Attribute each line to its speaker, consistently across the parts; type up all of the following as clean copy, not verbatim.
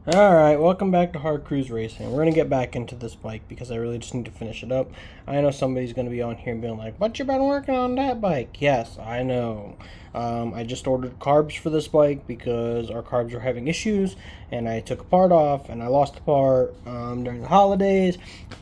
Speaker 1: Alright, welcome back to Hard Cruise Racing. We're going to get back into this bike because I really just need to finish it up. I know somebody's going to be on here and being like, "What you been working on that bike?" Yes, I know. I just ordered carbs for this bike because our carbs were having issues, and I took a part off, and I lost the part during the holidays.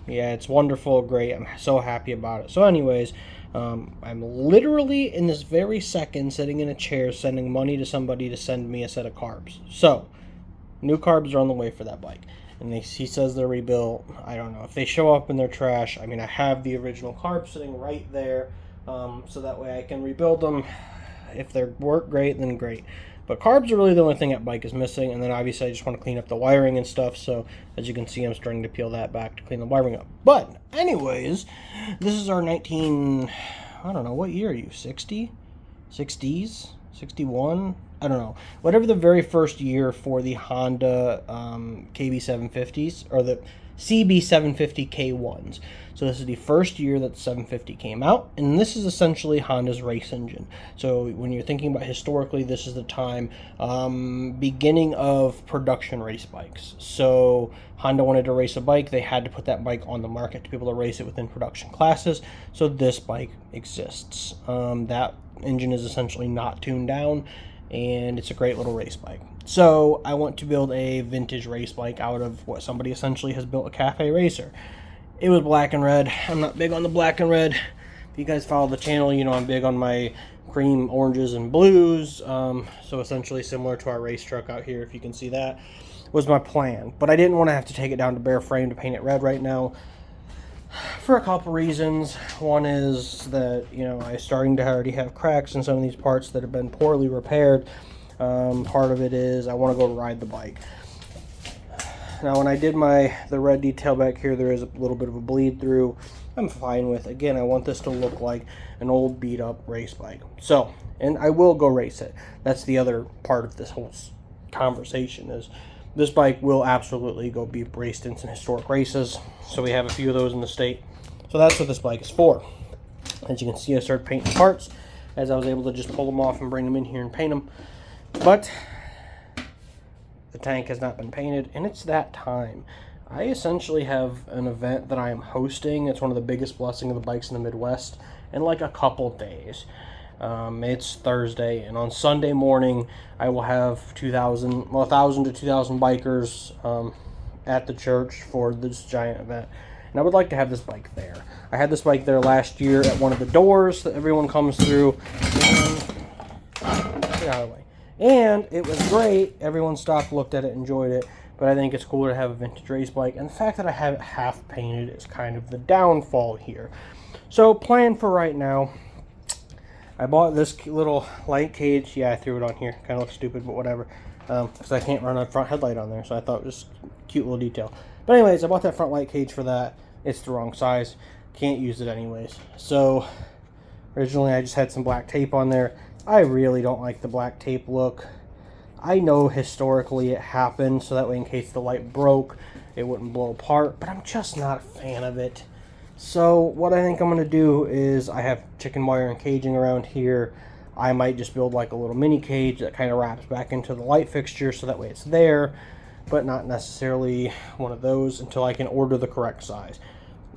Speaker 1: Yeah, it's wonderful, great. I'm so happy about it. So anyways, I'm literally in this very second sitting in a chair sending money to somebody to send me a set of carbs. So, new carbs are on the way for that bike. And he says they're rebuilt. I don't know. If they show up in their trash, I mean, I have the original carbs sitting right there. So that way I can rebuild them. If they work great, then great. But carbs are really the only thing that bike is missing. And then obviously I just want to clean up the wiring and stuff. So as you can see, I'm starting to peel that back to clean the wiring up. But anyways, this is our I don't know, what year are you? 60? 60s? 61? I don't know. Whatever the very first year for the Honda KB750s, or the CB750K1s. So this is the first year that the 750 came out, and this is essentially Honda's race engine. So when you're thinking about historically, this is the time, beginning of production race bikes. So Honda wanted to race a bike, they had to put that bike on the market to be able to race it within production classes. So this bike exists. That engine is essentially not tuned down, and it's a great little race bike. So I want to build a vintage race bike out of what somebody essentially has built a cafe racer. It was black and red. I'm not big on the black and red. If you guys follow the channel, you know I'm big on my cream, oranges, and blues. So essentially similar to our race truck out here, if you can see that, was my plan. But I didn't want to have to take it down to bare frame to paint it red right now, for a couple reasons. One is that, I'm starting to already have cracks in some of these parts that have been poorly repaired. Part of it is I want to go ride the bike. Now, when I did the red detail back here, there is a little bit of a bleed through. I'm fine with. Again, I want this to look like an old beat up race bike. So, and I will go race it. That's the other part of this whole conversation, is this bike will absolutely go be raced in some historic races. So we have a few of those in the state. So that's what this bike is for. As you can see, I started painting parts as I was able to just pull them off and bring them in here and paint them. But the tank has not been painted, and it's that time. I essentially have an event that I am hosting. It's one of the biggest blessings of the bikes in the Midwest in like a couple days. It's Thursday, and on Sunday morning I will have 1,000 to 2,000 bikers at the church for this giant event. And I would like to have this bike there. I had this bike there last year at one of the doors that everyone comes through. Get out of the way. And it was great. Everyone stopped, looked at it, enjoyed it. But I think it's cooler to have a vintage race bike. And the fact that I have it half painted is kind of the downfall here. So plan for right now, I bought this little light cage. Yeah, I threw it on here. Kind of looks stupid, but whatever. Because I can't run a front headlight on there. So I thought it was a cute little detail. But anyways, I bought that front light cage for that. It's the wrong size. Can't use it anyways. So originally I just had some black tape on there. I really don't like the black tape look. I know historically it happened, so that way in case the light broke, it wouldn't blow apart, but I'm just not a fan of it. So what I think I'm going to do is, I have chicken wire and caging around here. I might just build like a little mini cage that kind of wraps back into the light fixture, so that way it's there, but not necessarily one of those until I can order the correct size.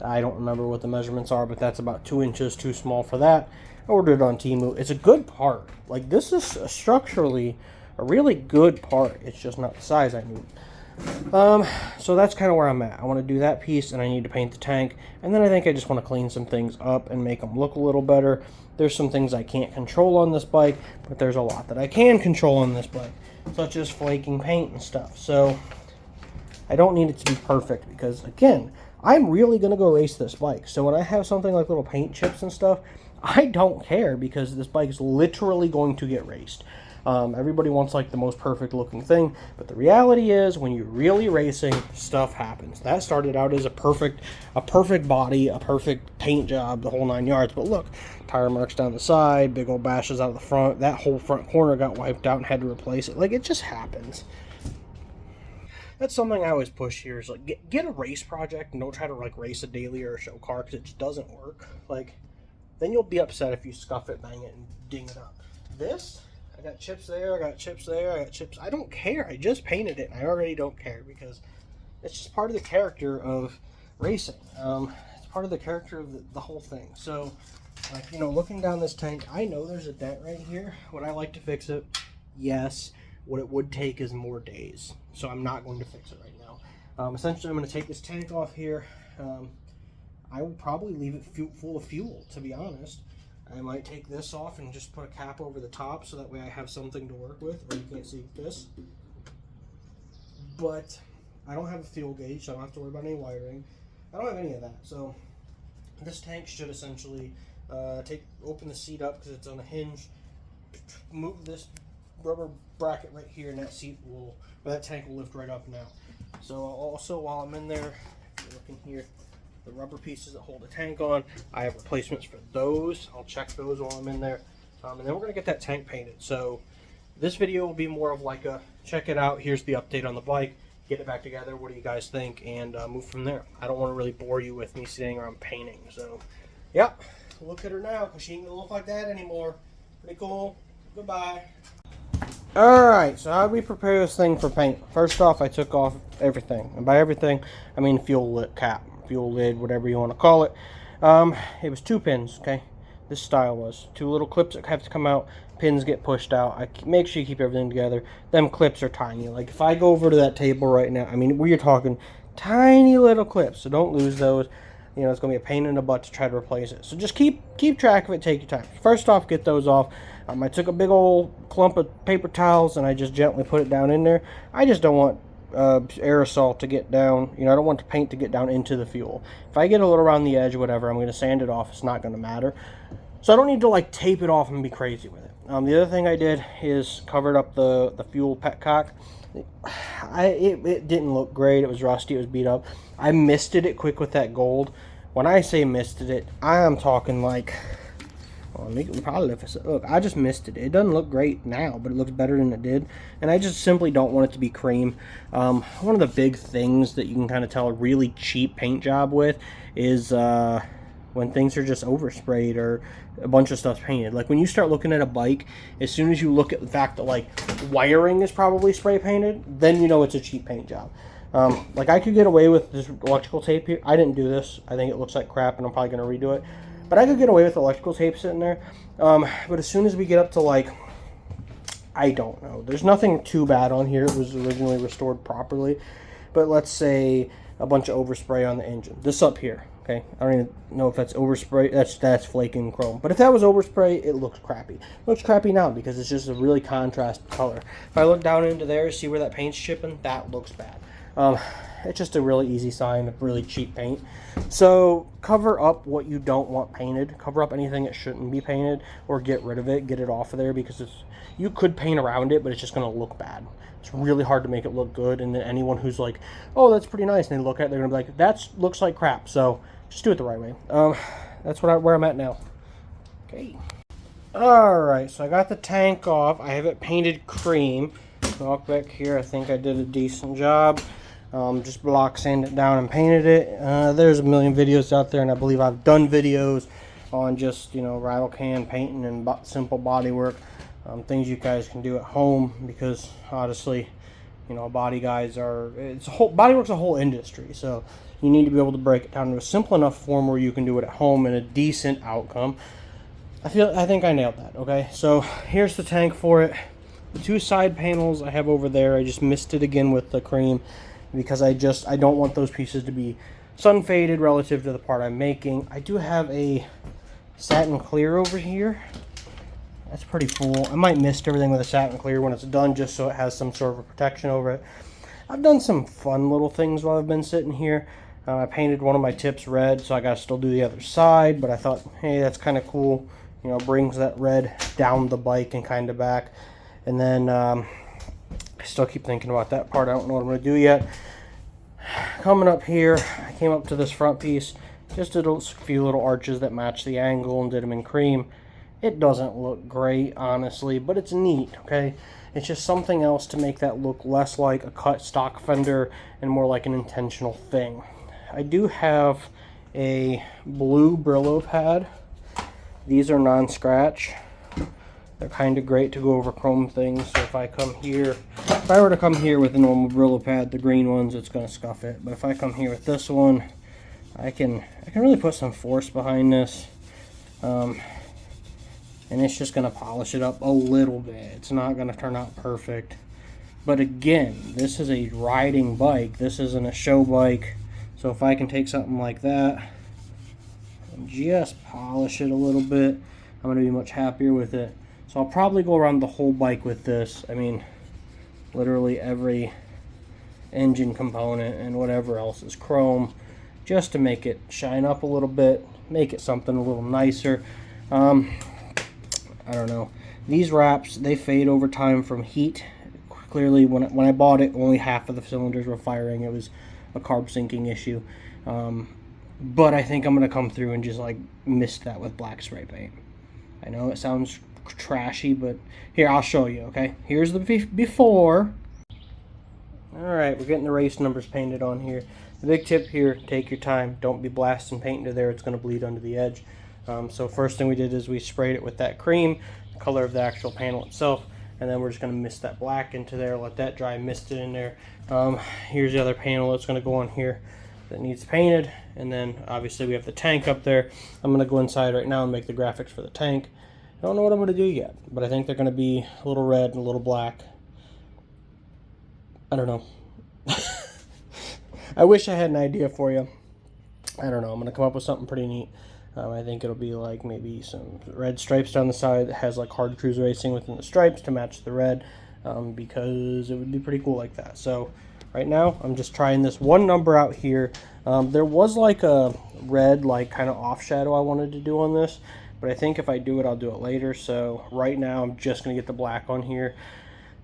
Speaker 1: I don't remember what the measurements are, but that's about 2 inches too small for that. I ordered it on Temu. It's a good part. Like, this is structurally a really good part. It's just not the size I need. So that's kind of where I'm at. I want to do that piece, and I need to paint the tank. And then I think I just want to clean some things up and make them look a little better. There's some things I can't control on this bike, but there's a lot that I can control on this bike, such as flaking paint and stuff. So I don't need it to be perfect because, again, I'm really going to go race this bike. So when I have something like little paint chips and stuff, I don't care because this bike is literally going to get raced. Everybody wants like the most perfect looking thing, but the reality is when you're really racing, stuff happens. That started out as a perfect body, a perfect paint job, the whole 9 yards. But look, tire marks down the side, big old bashes out of the front. That whole front corner got wiped out and had to replace it. Like, it just happens. That's something I always push here, is like get a race project and don't try to like race a daily or a show car, because it just doesn't work. Like, then you'll be upset if you scuff it, bang it, and ding it up. This, I got chips there, I got chips there, I got chips. I don't care. I just painted it, and I already don't care because it's just part of the character of racing. It's part of the character of the whole thing. So, like, you know, looking down this tank, I know there's a dent right here. Would I like to fix it? Yes. What it would take is more days. So I'm not going to fix it right now. Essentially, I'm going to take this tank off here. I will probably leave it full of fuel, to be honest. I might take this off and just put a cap over the top so that way I have something to work with, or you can't see this. But I don't have a fuel gauge, so I don't have to worry about any wiring. I don't have any of that. So this tank should essentially open the seat up because it's on a hinge, move this rubber bracket right here, and that tank will lift right up now. So also, while I'm in there, if you're looking here, the rubber pieces that hold the tank on, I have replacements for those. I'll check those while I'm in there, and then we're gonna get that tank painted. So this video will be more of like a check it out, here's the update on the bike, get it back together, what do you guys think, and move from there. I don't want to really bore you with me sitting around painting. So yep, look at her now because she ain't gonna look like that anymore. Pretty cool. Goodbye. Alright, so how do we prepare this thing for paint? First off, I took off everything, and by everything I mean fuel lid cap, fuel lid, whatever you want to call it. It was 2 pins, okay? This style was 2 little clips that have to come out, pins get pushed out. I make sure you keep everything together. Them clips are tiny. Like if I go over to that table right now, I mean, we're talking tiny little clips, so don't lose those. You know, it's gonna be a pain in the butt to try to replace it. So just keep track of it, take your time. First off, get those off. I took a big old clump of paper towels and I just gently put it down in there. I just don't want aerosol to get down, you know, I don't want the paint to get down into the fuel. If I get a little around the edge or whatever, I'm going to sand it off. It's not going to matter. So I don't need to like tape it off and be crazy with it. The other thing I did is covered up the fuel petcock. It didn't look great. It was rusty. It was beat up. I misted it quick with that gold. When I say misted it, I am talking like, well, we can probably lift this up. Look, I just misted it. It doesn't look great now, but it looks better than it did. And I just simply don't want it to be cream. One of the big things that you can kind of tell a really cheap paint job with is when things are just oversprayed or a bunch of stuff's painted. Like when you start looking at a bike, as soon as you look at the fact that like wiring is probably spray painted, then you know it's a cheap paint job. Like I could get away with this electrical tape here. I didn't do this. I think it looks like crap and I'm probably going to redo it. But I could get away with electrical tape sitting there. But as soon as we get up to like, I don't know. There's nothing too bad on here. It was originally restored properly. But let's say a bunch of overspray on the engine. This up here, okay? I don't even know if that's overspray. That's flaking chrome. But if that was overspray, it looks crappy. It looks crappy now because it's just a really contrast color. If I look down into there, see where that paint's chipping, that looks bad. It's just a really easy sign of really cheap paint. So cover up what you don't want painted. Cover up anything that shouldn't be painted, or get rid of it, get it off of there, because you could paint around it, but it's just going to look bad. It's really hard to make it look good, and then anyone who's like, oh, that's pretty nice, and they look at it, they're going to be like, that looks like crap. So just do it the right way. That's where I'm at now. Okay. Alright, so I got the tank off. I have it painted cream. Walk back here, I think I did a decent job. Just block sanded it down and painted it. There's a million videos out there, and I believe I've done videos on just, you know, rattle can painting and simple body work, things you guys can do at home, because honestly, you know, bodywork's a whole industry, so you need to be able to break it down to a simple enough form where you can do it at home and a decent outcome. I think I nailed that. Okay, so here's the tank for it. The 2 side panels I have over there, I just missed it again with the cream, because I don't want those pieces to be sun faded relative to the part I'm making. I do have a satin clear over here. That's pretty cool. I might mist everything with a satin clear when it's done, just so it has some sort of a protection over it. I've done some fun little things while I've been sitting here. I painted one of my tips red, so I gotta still do the other side, but I thought, hey, that's kind of cool. You know, brings that red down the bike and kind of back. And then I still keep thinking about that part. I don't know what I'm going to do yet. Coming up here, I came up to this front piece, just did a few little arches that match the angle and did them in cream. It doesn't look great, honestly, but it's neat, okay? It's just something else to make that look less like a cut stock fender and more like an intentional thing. I do have a blue Brillo pad. These are non-scratch. They're kind of great to go over chrome things. So if I were to come here with a normal Brillo pad, the green ones, it's going to scuff it. But if I come here with this one, I can really put some force behind this. And it's just going to polish it up a little bit. It's not going to turn out perfect. But again, this is a riding bike. This isn't a show bike. So if I can take something like that and just polish it a little bit, I'm going to be much happier with it. So I'll probably go around the whole bike with this. I mean, literally every engine component and whatever else is chrome, just to make it shine up a little bit, make it something a little nicer. I don't know. These wraps, they fade over time from heat. Clearly, when I bought it, only half of the cylinders were firing. It was a carb sinking issue. But I think I'm going to come through and just like mist that with black spray paint. I know it sounds trashy, but here, I'll show you, okay? Here's the before. Alright, we're getting the race numbers painted on here. The big tip here, take your time. Don't be blasting paint into there. It's going to bleed under the edge. So first thing we did is we sprayed it with that cream, the color of the actual panel itself, and then we're just going to mist that black into there, let that dry, mist it in there. Here's the other panel that's going to go on here that needs painted, and then obviously we have the tank up there. I'm going to go inside right now and make the graphics for the tank. I don't know what I'm going to do yet, but I think they're going to be a little red and a little black. I don't know. I wish I had an idea for you. I don't know. I'm going to come up with something pretty neat. I think it'll be like maybe some red stripes down the side that has like hard cruise racing within the stripes to match the red, because it would be pretty cool like that. So right now I'm just trying this one number out here. There was like a red like kind of off shadow I wanted to do on this, but I think if I do it, I'll do it later. So right now I'm just going to get the black on here,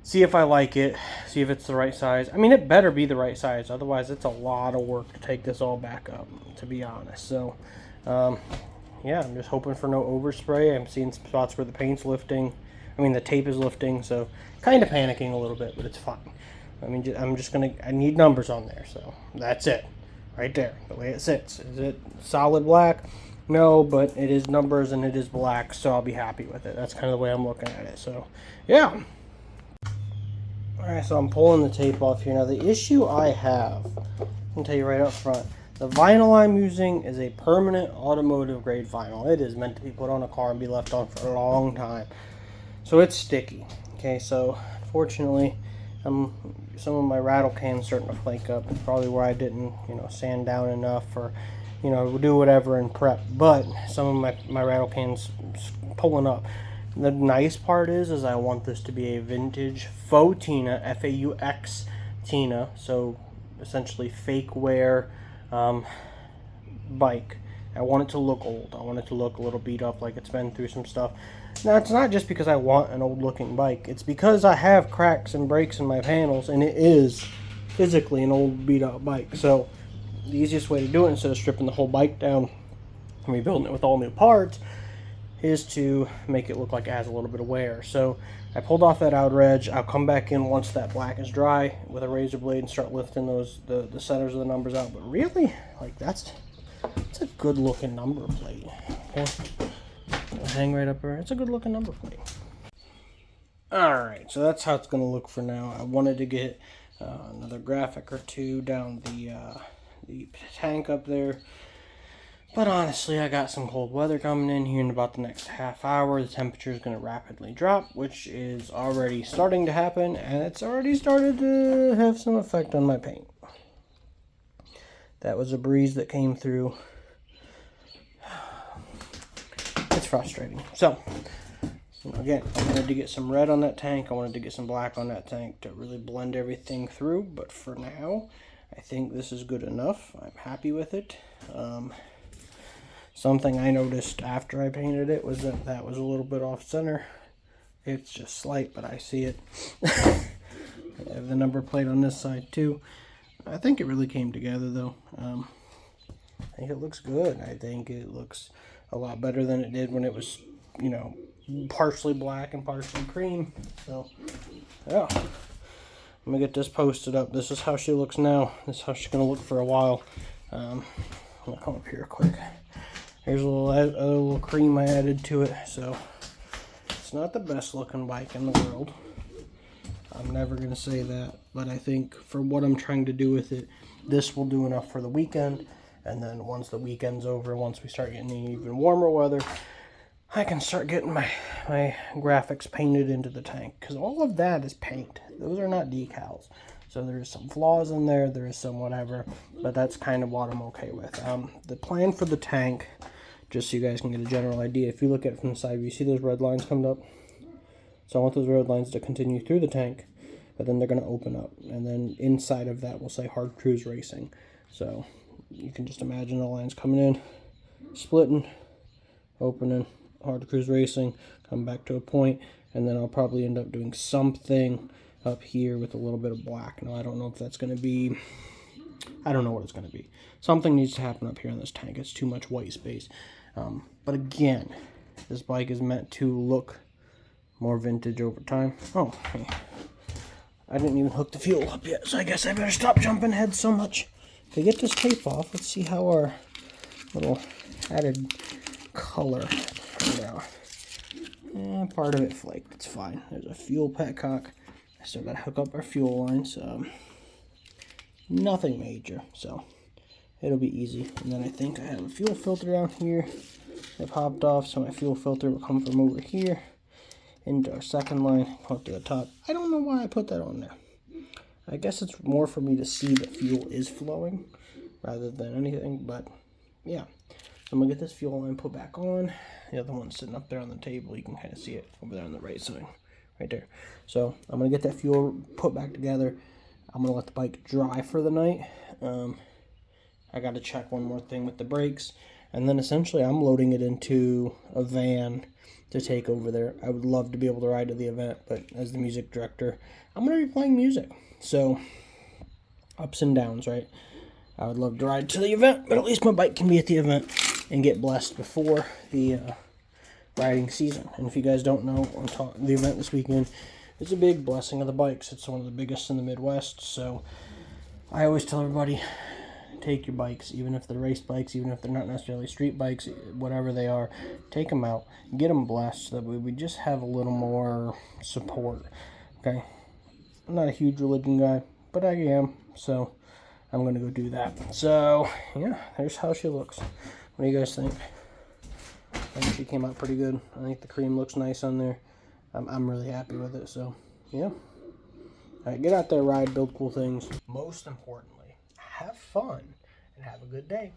Speaker 1: see if I like it, see if it's the right size. I mean, it better be the right size. Otherwise, it's a lot of work to take this all back up, to be honest. So, yeah, I'm just hoping for no overspray. I'm seeing some spots where the paint's lifting. I mean, the tape is lifting, so kind of panicking a little bit, but it's fine. I mean, I need numbers on there, so that's it. Right there, the way it sits. Is it solid black? No, but it is numbers and it is black, so I'll be happy with it. That's kind of the way I'm looking at it, so yeah. Alright, so I'm pulling the tape off here. Now, the issue I have, I'll tell you right up front, the vinyl I'm using is a permanent automotive grade vinyl. It is meant to be put on a car and be left on for a long time. So it's sticky. Okay, so fortunately, some of my rattle cans starting to flake up. It's probably where I didn't, sand down enough or, do whatever and prep. But some of my rattle cans pulling up. The nice part is I want this to be a vintage faux Tina, F-A-U-X Tina, so essentially fake wear bike. I want it to look old. I want it to look a little beat up, like it's been through some stuff. Now, it's not just because I want an old looking bike. It's because I have cracks and breaks in my panels, and it is physically an old beat up bike. So the easiest way to do it, instead of stripping the whole bike down and rebuilding it with all new parts, is to make it look like it has a little bit of wear. So I pulled off that outer edge. I'll come back in once that black is dry with a razor blade and start lifting the centers of the numbers out. But really, like it's a good looking number plate. Okay, it'll hang right up there. It's a good looking number plate. Alright, so that's how it's going to look for now. I wanted to get another graphic or two down the tank up there. But honestly, I got some cold weather coming in here in about the next half hour. The temperature is going to rapidly drop, which is already starting to happen, and it's already started to have some effect on my paint. That was a breeze that came through. It's frustrating. So, again, I wanted to get some red on that tank. I wanted to get some black on that tank to really blend everything through. But for now, I think this is good enough. I'm happy with it. Something I noticed after I painted it was that was a little bit off center. It's just slight, but I see it. I have the number plate on this side too. I think it really came together though. I think it looks good. I think it looks a lot better than it did when it was, partially black and partially cream. So, yeah. I'm going to get this posted up. This is how she looks now. This is how she's going to look for a while. I'm going to come up here quick. Here's a little cream I added to it. So, it's It's not the best looking bike in the world. I'm never going to say that, but I think for what I'm trying to do with it, this will do enough for the weekend. And then once the weekend's over, once we start getting even warmer weather, I can start getting my graphics painted into the tank, because all of that is paint. Those are not decals. So there's some flaws in there, there is some whatever, but that's kind of what I'm okay with. The plan for the tank, just so you guys can get a general idea, if you look at it from the side, you see those red lines coming up? So I want those red lines to continue through the tank, but then they're going to open up. And then inside of that will say Hard Cruise Racing. So you can just imagine the lines coming in, splitting, opening, Hard Cruise Racing, come back to a point, and then I'll probably end up doing something up here with a little bit of black. Now, I don't know if that's going to be, I don't know what it's going to be. Something needs to happen up here in this tank. It's too much white space. But again, this bike is meant to look more vintage over time. Oh, hey. I didn't even hook the fuel up yet, so I guess I better stop jumping ahead so much. To get this tape off, let's see how our little added color turned out. And part of it flaked. It's fine. There's a fuel petcock. I still got to hook up our fuel lines. Nothing major, so it'll be easy. And then I think I have a fuel filter down here that popped off, so my fuel filter will come from over here into our second line, up to the top. I don't know why I put that on there. I guess it's more for me to see that fuel is flowing rather than anything, but yeah. So I'm going to get this fuel line put back on. The other one's sitting up there on the table. You can kind of see it over there on the right side, right there. So I'm going to get that fuel put back together. I'm going to let the bike dry for the night. I got to check one more thing with the brakes. And then essentially I'm loading it into a van to take over there. I would love to be able to ride to the event, but as the music director, I'm going to be playing music. So, ups and downs, right? I would love to ride to the event, but at least my bike can be at the event and get blessed before the riding season. And if you guys don't know, the event this weekend is a big blessing of the bikes. It's one of the biggest in the Midwest, so I always tell everybody, take your bikes, even if they're race bikes, even if they're not necessarily street bikes, whatever they are, take them out, get them blessed, so that we just have a little more support, okay? I'm not a huge religion guy, but I am, so I'm going to go do that. So, yeah, there's how she looks. What do you guys think? I think she came out pretty good. I think the cream looks nice on there. I'm really happy with it, so, yeah. All right, get out there, ride, build cool things. Most importantly, have fun and have a good day.